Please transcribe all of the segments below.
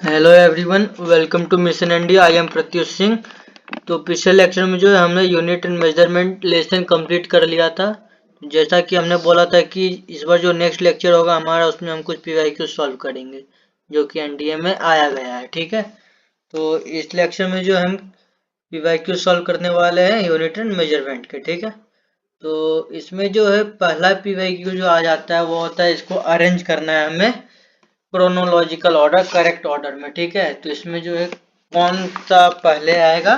Hello everyone, welcome to Mission India. I am Pratyush Singh. तो पिछले lecture में जो है हमने unit and measurement lesson complete कर लिया था। जैसा कि हमने बोला था कि इस बार जो नेक्स्ट लेक्चर होगा हमारा, उसमें हम कुछ पीवाईक्यू सॉल्व करेंगे जो कि एनडीए में आया गया है। ठीक है, तो इस लेक्चर में जो हम पीवाईक्यू सॉल्व करने वाले हैं यूनिट एंड मेजरमेंट के। ठीक है, तो इसमें जो है पहला पीवाईक्यू जो आ जाता है वो होता है, इसको अरेंज करना है हमें क्रोनोलॉजिकल ऑर्डर, करेक्ट ऑर्डर में। ठीक है, तो इसमें जो है कौन सा पहले आएगा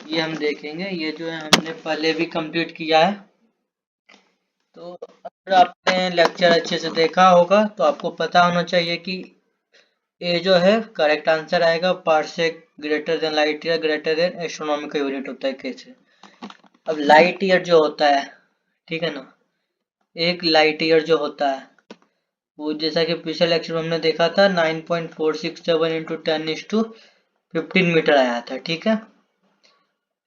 ये हम देखेंगे। ये जो है हमने पहले भी कंप्लीट किया है, तो अगर आपने लेक्चर अच्छे से देखा होगा तो आपको पता होना चाहिए कि ये जो है करेक्ट आंसर आएगा। Parsec greater than light year greater than astronomical unit होता है कैसे। अब लाइट ईयर जो होता है, ठीक है ना, एक लाइट ईयर जो होता है वो जैसा कि पिछले लेक्चर में हमने देखा था 9.467 इंटू 10⁻15 मीटर आया था। ठीक है,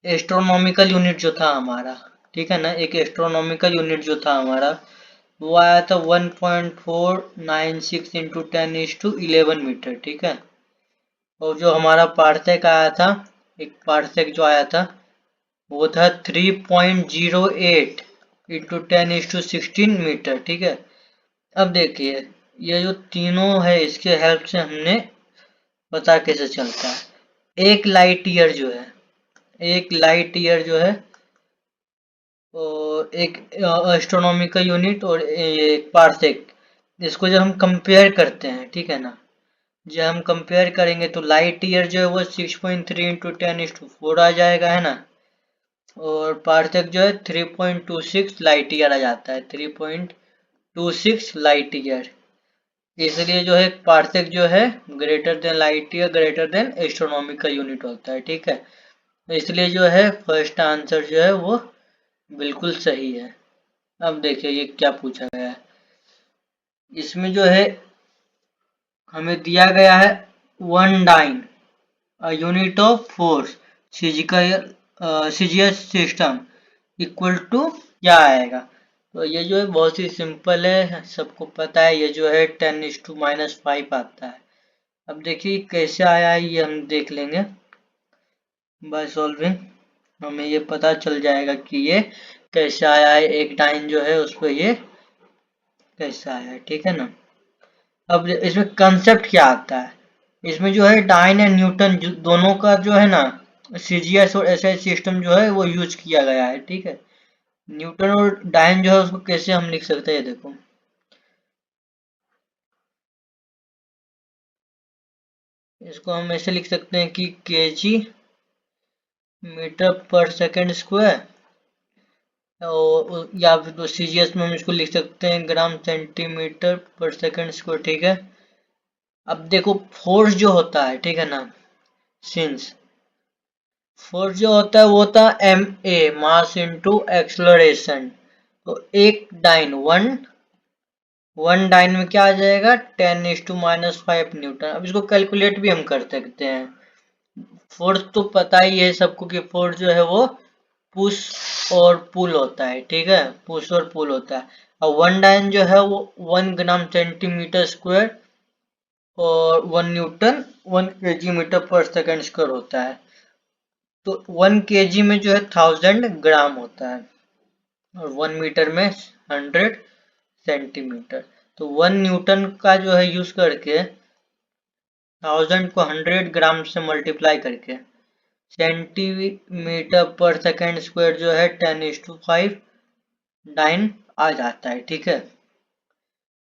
एस्ट्रोनॉमिकल यूनिट जो था हमारा, ठीक है ना, एक एस्ट्रोनॉमिकल यूनिट जो था हमारा वो आया था 1.496 इंटू 10⁻11 मीटर। ठीक है, और जो हमारा पार्सेक आया था, एक पार्सेक जो आया था वो था 3.08 इंटू 10⁻16 मीटर। ठीक है, अब देखिए ये जो तीनों है इसके हेल्प से हमने पता कैसे चलता है। एक लाइट ईयर जो है, एक लाइट ईयर जो है और एक एस्ट्रोनॉमिकल यूनिट और एक पार्सेक, इसको जब हम कंपेयर करते हैं, ठीक है ना, जब हम कंपेयर करेंगे तो लाइट ईयर जो है वो 6.3 इंटू 10⁻4 आ जाएगा, है ना, और पार्सेक जो है 3.26 लाइट ईयर आ जाता है, 3.26 लाइट ईयर। इसलिए जो है पार्सेक जो है greater than light year greater than astronomical unit होता है। ठीक है, इसलिए जो है फर्स्ट आंसर जो है वो बिल्कुल सही है। अब देखिए ये क्या पूछा गया है। इसमें जो है हमें दिया गया है one dyne, unit of force, physical CGS system equal to क्या आएगा। तो ये जो है बहुत ही सिंपल है, सबको पता है। ये जो है 10⁻⁻5 आता है। अब देखिए कैसे आया है ये हम देख लेंगे बाय सॉल्विंग। हमें ये पता चल जाएगा कि ये कैसे आया है, एक डाइन जो है उस पर ये कैसे आया है। ठीक है ना, अब इसमें कंसेप्ट क्या आता है। इसमें जो है डाइन एंड न्यूटन दोनों का जो है ना, सीजीएस और एसआई सिस्टम जो है वो यूज किया गया है। ठीक है, न्यूटन और डाइन जो है उसको कैसे हम लिख सकते हैं, देखो इसको हम ऐसे लिख सकते हैं कि केजी मीटर पर सेकेंड स्क्वायर, और या फिर तो सीजीएस में हम इसको लिख सकते हैं ग्राम सेंटीमीटर पर सेकेंड स्क्वायर। ठीक है, अब देखो फोर्स जो होता है, ठीक है ना, सिंस फोर्स जो होता है वो होता है M A, mass into acceleration. तो एक डाइन वन डाइन में क्या आ जाएगा, 10⁻⁻5 न्यूटन। अब इसको कैलकुलेट भी हम कर सकते हैं। फोर्स तो पता ही है सबको कि फोर्स जो है वो पुश और पुल होता है। ठीक है, पुश और पुल होता है। और वन डाइन जो है वो 1 ग्राम सेंटीमीटर स्क्वायर और 1 न्यूटन 1 केजी मीटर पर सेकेंड स्क्वायर होता है। तो 1 केजी में जो है 1000 ग्राम होता है और 1 मीटर में 100 सेंटीमीटर। तो 1 न्यूटन का जो है यूज करके 1000 को 100 ग्राम से मल्टीप्लाई करके सेंटीमीटर पर सेकेंड स्क्वायर जो है 10�5 डाइन आ जाता है। ठीक है,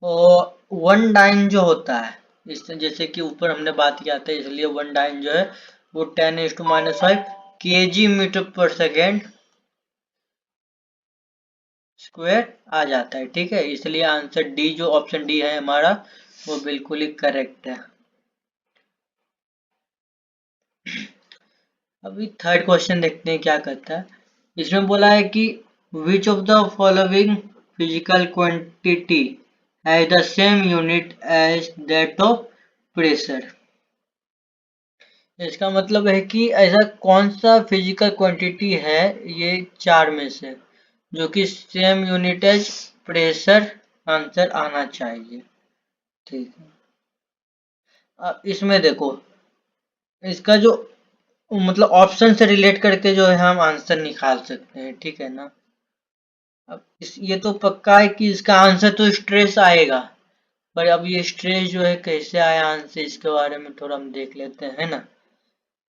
और वन डाइन जो होता है, इस जैसे कि ऊपर हमने बात किया था, इसलिए वन डाइन जो है वो 10⁻⁻5 केजी मीटर पर सेकेंड स्क्वायर आ जाता है। ठीक है, इसलिए आंसर डी, जो ऑप्शन डी है हमारा, वो बिल्कुल ही करेक्ट है। अभी थर्ड क्वेश्चन देखते हैं क्या करता है। इसमें बोला है कि which of the following physical quantity has the same unit as that of pressure. इसका मतलब है कि ऐसा कौन सा फिजिकल क्वांटिटी है ये चार में से जो कि same unit as pressure answer आना चाहिए। ठीक है, इसमें देखो, इसका जो मतलब ऑप्शन से रिलेट करके जो है हम आंसर निकाल सकते हैं, ठीक है ना। अब ये तो पक्का है कि इसका आंसर तो स्ट्रेस आएगा, पर अब ये स्ट्रेस जो है कैसे आया आंसर, इसके बारे में थोड़ा हम देख लेते हैं ना।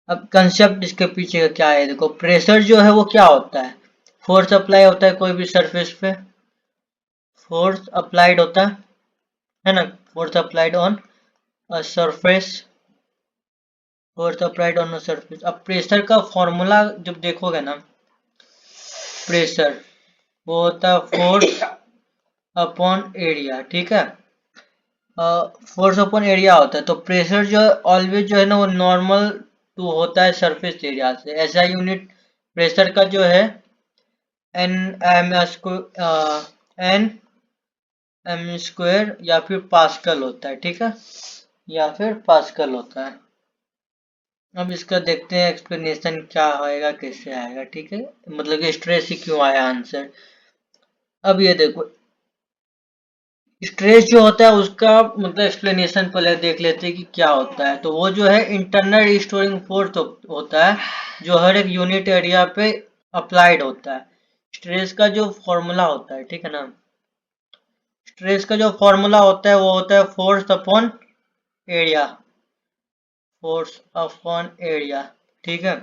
अब कंसेप्ट इसके पीछे का क्या है, देखो प्रेशर जो है वो क्या होता है, फोर्स अप्लाई होता है कोई भी सरफेस पे, फोर्स अप्लाइड होता है ना, force applied on a surface, force applied on a surface. अब प्रेशर का फॉर्मूला जब देखोगे ना, प्रेशर वो होता है फोर्स अपॉन एरिया, ठीक है। फोर्स अपॉन एरिया होता है, तो प्रेशर जो है ऑलवेज जो है ना वो नॉर्मल टू होता है सरफेस एरिया से। ऐसा यूनिट प्रेशर का जो है N M N M square या फिर पास्कल होता है, ठीक है, या फिर पास्कल होता है। अब इसका देखते हैं एक्सप्लेनेशन क्या होएगा, कैसे आएगा, ठीक है, मतलब कि स्ट्रेस ही क्यों आया आंसर। अब ये देखो, स्ट्रेस जो होता है उसका मतलब एक्सप्लेनेशन पहले देख लेते हैं कि क्या होता है। तो वो जो है इंटरनल स्टोरिंग फोर्स होता है जो हर एक यूनिट एरिया पे अप्लाइड होता है। स्ट्रेस का जो फॉर्मूला होता है, ठीक है ना, स्ट्रेस का जो फॉर्मूला होता है वो होता है force upon area, force upon area, ठीक है।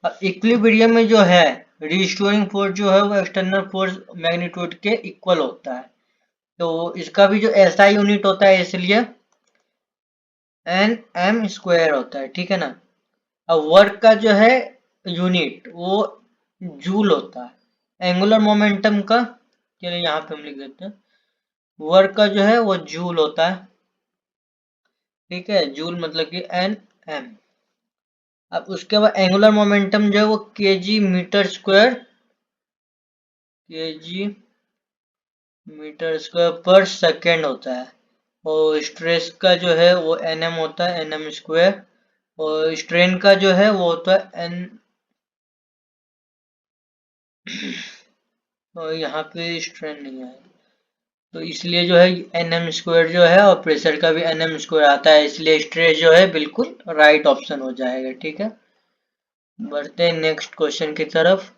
अब इक्विलिब्रियम में जो है रिस्टोरिंग फोर्स जो है वो एक्सटर्नल फोर्स मैग्नीट्यूड के इक्वल होता है। तो इसका भी जो एसआई यूनिट होता है इसलिए एन एम स्क्वायर होता है, ठीक है ना। अब वर्क का जो है यूनिट वो जूल होता है। एंगुलर मोमेंटम का, चलिए यहाँ पे हम लिख देते हैं, वर्क का जो है वो जूल होता है, ठीक है, जूल मतलब कि एन एम। अब उसके बाद एंगुलर मोमेंटम जो है वो kg meter square, kg meter square per second होता है। और स्ट्रेस का जो है वो एनएम होता है, एनएम स्क्वायर। और स्ट्रेन का जो है वो होता है एन, और यहाँ पे स्ट्रेन नहीं है, तो इसलिए जो है एनएम स्क्वायर जो है, और प्रेशर का भी एनएम स्क्वायर आता है, इसलिए स्ट्रेस जो है बिल्कुल राइट ऑप्शन हो जाएगा, ठीक है। बढ़ते हैं नेक्स्ट क्वेश्चन की तरफ।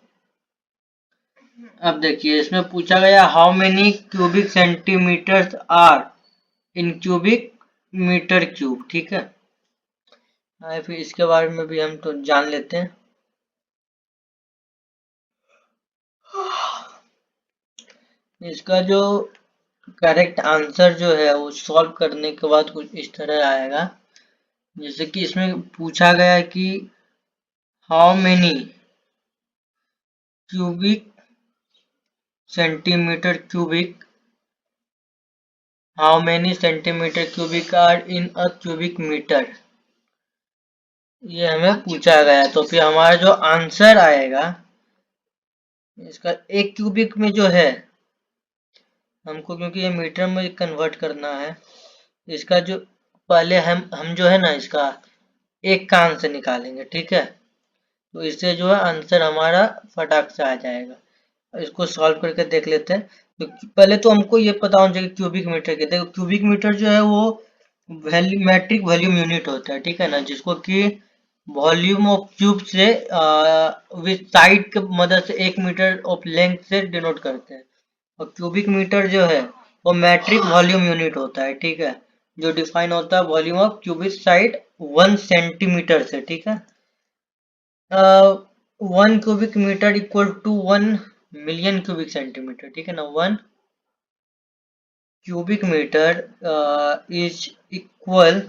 अब देखिए इसमें पूछा गया how many cubic centimeters are in cubic meter cube, ठीक है। फिर इसके बारे में भी हम तो जान लेते हैं। इसका जो करेक्ट आंसर जो है वो सॉल्व करने के बाद कुछ इस तरह आएगा, जैसे कि इसमें पूछा गया कि how many cubic centimeter cubic, how many centimeter cubic are in a cubic meter, ये हमें पूछा गया है। तो फिर हमारा जो आंसर आएगा इसका, एक क्यूबिक में जो है हमको, क्योंकि ये मीटर में कन्वर्ट करना है, इसका जो पहले हम जो है ना इसका एक का आंसर निकालेंगे, ठीक है। तो इससे जो है आंसर हमारा फटाक से आ जाएगा। इसको सॉल्व करके देख लेते हैं। तो पहले तो हमको ये पता होना चाहिए क्यूबिक मीटर के, देखो क्यूबिक मीटर जो है वो मैट्रिक वॉल्यूम यूनिट होता है, ठीक है ना, जिसको कि वॉल्यूम ऑफ क्यूब से विद साइड के मदद से 1 मीटर ऑफ लेंथ से डिनोट करते हैं। और क्यूबिक मीटर जो है वो मैट्रिक वॉल्यूम यूनिट होता है, ठीक है, जो डिफाइन होता है volume of cubic side 1 centimeter से, ठीक है। 1 cubic meter equal to 1 million cubic centimeter, ठीक है ना। 1 cubic meter is equal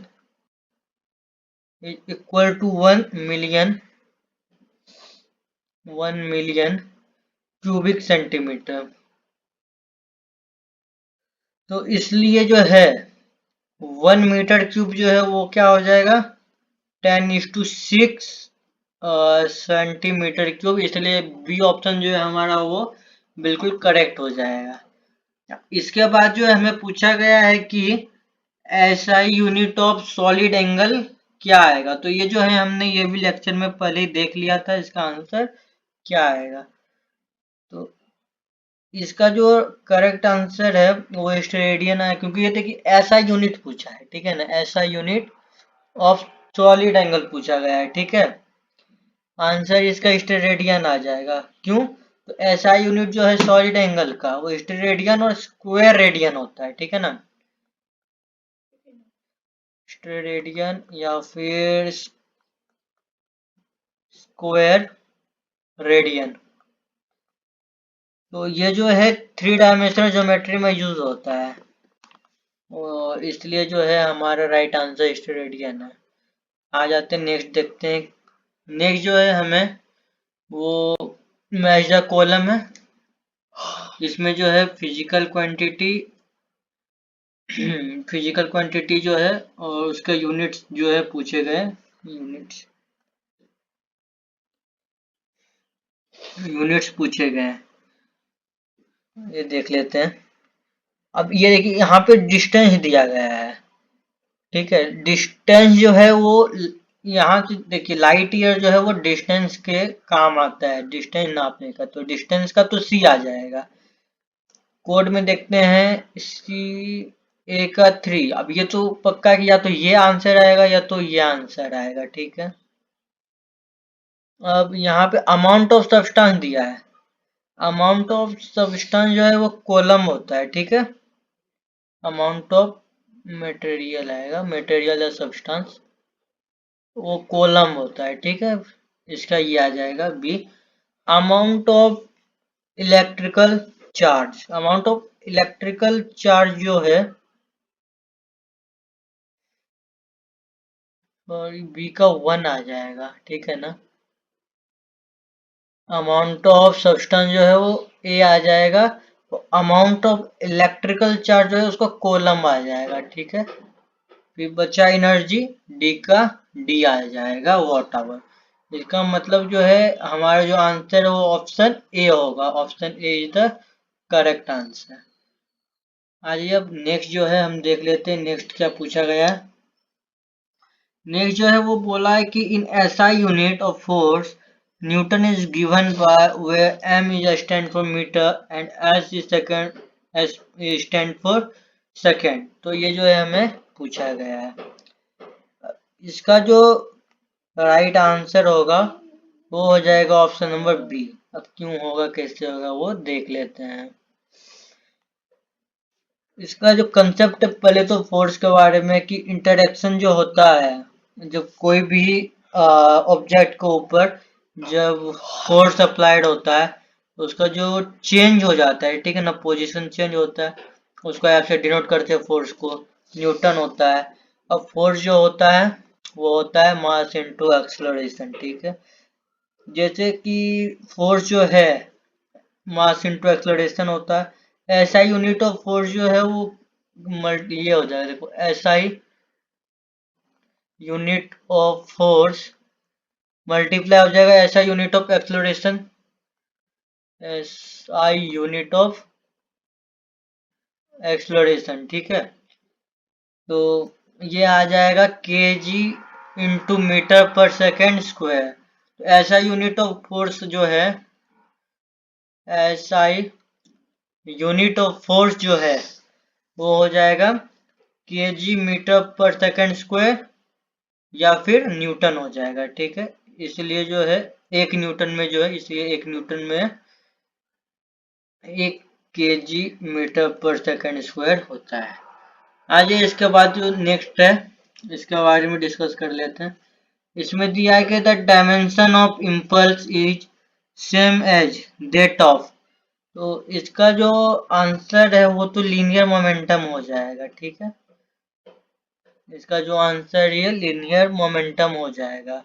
to 1 million cubic centimeter. तो इसलिए जो है 1 मीटर क्यूब जो है वो क्या हो जाएगा, 10⁶ सेंटीमीटर क्यूब, इसलिए बी ऑप्शन जो है हमारा वो बिल्कुल करेक्ट हो जाएगा। इसके बाद जो है हमें पूछा गया है कि SI unit of solid angle क्या आएगा। तो ये जो है हमने ये भी लेक्चर में पहले ही देख लिया था, इसका आंसर क्या आएगा। तो इसका जो करेक्ट आंसर है वो स्टेरेडियन है, क्योंकि ये देखिए ऐसा यूनिट पूछा है, ठीक है ना, ऐसा यूनिट ऑफ सॉलिड एंगल पूछा गया है, ठीक है। आंसर इसका स्टेरेडियन आ जाएगा। क्यों? तो एसआई यूनिट जो है सॉलिड एंगल का वो स्टेरेडियन और स्क्वायर रेडियन होता है, ठीक है ना। स्टेरेडियन या फिर स्क्वायर रेडियन। तो ये जो है 3 डायमेंशनल ज्योमेट्री में यूज होता है और इसलिए जो है हमारा राइट आंसर स्टेरेडियन है। आ जाते हैं नेक्स्ट, देखते हैं। नेक्स्ट जो है हमें वो मैच द कॉलम है। इसमें जो है फिजिकल क्वांटिटी फिजिकल क्वांटिटी जो है और उसके यूनिट्स जो है पूछे गए। यूनिट्स यूनिट्स पूछे गए हैं, ये देख लेते हैं। अब ये देखिए यहाँ पे डिस्टेंस दिया गया है, ठीक है। डिस्टेंस जो है वो यहाँ से देखिए लाइट ईयर जो है वो डिस्टेंस के काम आता है, डिस्टेंस नापने का। तो डिस्टेंस का तो सी आ जाएगा। कोड में देखते हैं सी ए का 3। अब ये तो पक्का है कि या तो ये आंसर आएगा या तो ये आंसर आएगा, ठीक है। अब यहाँ पे अमाउंट ऑफ सब्सटेंस दिया है। अमाउंट ऑफ सब्सटेंस जो है वो कॉलम होता है, ठीक है। अमाउंट ऑफ मटेरियल आएगा, मटेरियल या सब्सटेंस वो कॉलम होता है, ठीक है। इसका ये आ जाएगा B. Amount of electrical charge, amount of electrical charge जो है और बी का 1 आ जाएगा, ठीक है ना। अमाउंट ऑफ सब्सटेंस जो है वो ए आ जाएगा। अमाउंट ऑफ इलेक्ट्रिकल चार्ज जो है उसका कॉलम आ जाएगा, ठीक है। फिर बचा एनर्जी, डी का डी आ जाएगा वॉट आवर। इसका मतलब जो है हमारा जो आंसर है वो ऑप्शन ए होगा। Option A is the correct answer. आइए अब नेक्स्ट जो है हम देख लेते हैं नेक्स्ट क्या पूछा गया है। नेक्स्ट जो है वो बोला है कि in SI unit of force newton is given by where M is stand for meter and S is second, S stand for second. तो ये जो है हमें पूछा गया है। इसका जो राइट आंसर होगा वो हो जाएगा ऑप्शन नंबर बी। अब क्यों होगा कैसे होगा वो देख लेते हैं। इसका जो कंसेप्ट है पहले तो फोर्स के बारे में कि इंटरेक्शन जो होता है जब कोई भी ऑब्जेक्ट के ऊपर जब फोर्स अप्लाइड होता है तो उसका जो चेंज हो जाता है, ठीक है ना, पोजीशन चेंज होता है, उसको ऐप से डिनोट करते हैं फोर्स को, न्यूटन होता है। अब फोर्स जो होता है वो होता है मास इनटू एक्सेलरेशन, ठीक है। जैसे कि फोर्स जो है मास इनटू एक्सेलरेशन होता है, एसआई यूनिट ऑफ फोर्स जो है वो ये हो जाएगा। देखो SI unit of force multiply हो जाएगा SI unit of acceleration, SI unit of acceleration, ठीक है। तो ये आ जाएगा केजी इंटू मीटर पर सेकेंड स्क्वायर। तो ऐसा यूनिट ऑफ फोर्स जो है, एसआई यूनिट ऑफ फोर्स जो है वो हो जाएगा केजी मीटर पर सेकेंड स्क्वायर या फिर न्यूटन हो जाएगा, ठीक है। इसलिए जो है एक न्यूटन में जो है, इसलिए एक न्यूटन में 1 kg मीटर पर सेकेंड स्क्वायर होता है। आइए इसके बाद जो नेक्स्ट है इसके बारे में डिस्कस कर लेते हैं। इसमें दिया है कि the dimension of impulse is same as that of. तो इसका जो आंसर है वो तो लीनियर मोमेंटम हो जाएगा, ठीक है। इसका जो आंसर है लीनियर मोमेंटम हो जाएगा।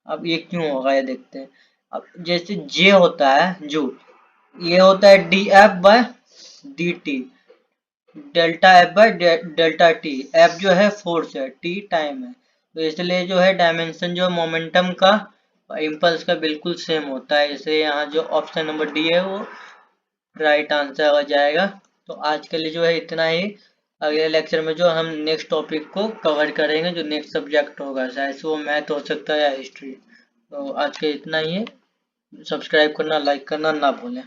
अब ये क्यों होगा ये देखते हैं। अब जैसे जे होता है जो, ये होता है D F by D T, delta F by delta T. F जो है फोर्स है, टी टाइम है, तो इसलिए जो है डायमेंशन जो मोमेंटम का इम्पल्स का बिल्कुल सेम होता है। इसलिए यहाँ जो ऑप्शन नंबर डी है वो राइट आंसर आ जाएगा। तो आज के लिए जो है इतना ही। अगले लेक्चर में जो हम नेक्स्ट टॉपिक को कवर करेंगे, जो नेक्स्ट सब्जेक्ट होगा, शायद से वो मैथ हो सकता है या हिस्ट्री। तो आज के इतना ही है। सब्सक्राइब करना, लाइक करना ना भूलें।